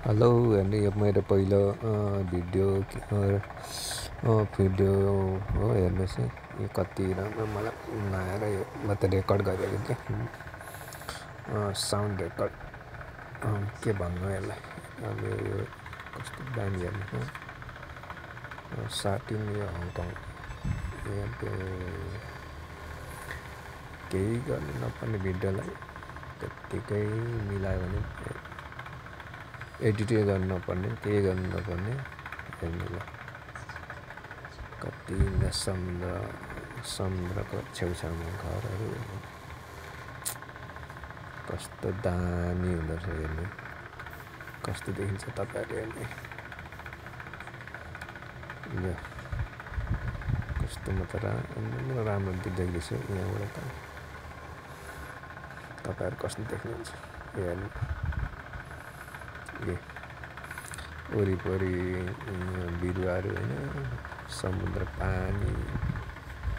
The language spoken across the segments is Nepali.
हेलो हेर्नु यो मेरो पहिलो भिडियो भिडियो हो हेर्नुहोस् है यो कति राम्रो मलाई नआएर यो म त रेकर्ड गरेको क्या साउन्ड रेकर्ड के भन्नु यसलाई अब यो कस्तो दामी हेर्नु साटिन यो हङकङ केही गर्नु नपर्ने भिडियोलाई त्यत्तिकै मिलायो भने एडिटै गर्नु नपर्ने केही गर्नु नपर्ने हेर्नुलाई कति समुद्रको छेउछाउमा घरहरू कस्तो दामी हुँदो रहेछ हेर्नु कस्तो देखिन्छ तपाईँहरूले हेर्ने यो कस्तो म त राम्रो देख्दैछ यहाँबाट त तपाईँहरू कस्तो देख्नुहुन्छ हेर्नु वरिपरि बिरुवाहरू होइन समुद्र पानी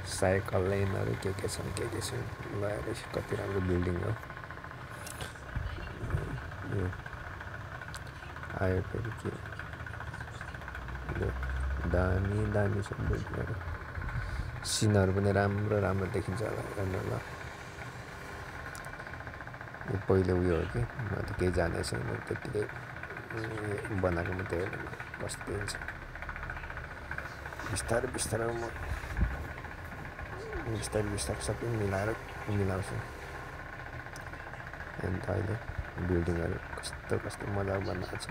साइकल लाइनहरू के छन् ल कति राम्रो बिल्डिङ हो यो आयो फेरि के दामी छ बिल्डिङहरू सिनहरू पनि राम्रो देखिन्छ होला हेर्नु ल यो पहिलो उयो हो कि म त केही जानेको छैन त्यत्तिकै बनाएको मात्रै हेर्नु कस्तो हुन्छ बिस्तारै म बिस्तारै सबै मिलाउँछु अन्त अहिले बिल्डिङहरू कस्तो मजाको बनाएको छ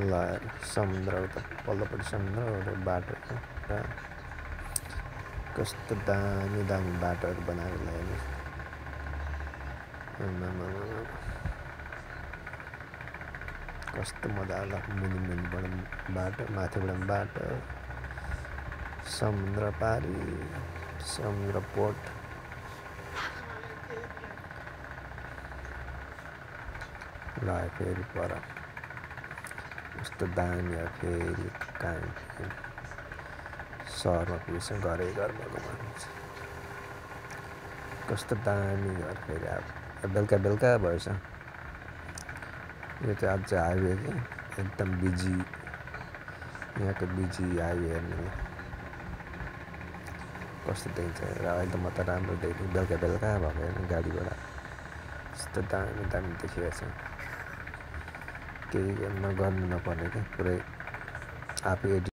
ल समुद्र उता पल्लोपट्टि समुद्र बाटो र कस्तो दामी बाटोहरू बनाएको हेर्नुहोस् कस्तो मजा मुनिबाट बाटो माथिबाट बाटो समुद्र पारी समुद्र पोर्ट ल फेरि पर कस्तो दामी हो फेरि कहाँ सहरमा पुगेछ घरै घर भएको मान्छे कस्तो दामी घर फेरि अब बेलुका भएछ यो चाहिँ अझ हाइवे कि एकदम बिजी यहाँको बिजी हाइवे हेर्नु कस्तो देखिन्छ र अहिले त म त राम्रो देख्छु बेलुका भएको हेर्नु गाडीबाट यस्तो दामी देखिएको छ केही गर्नु नपर्ने क्या पुरै आफै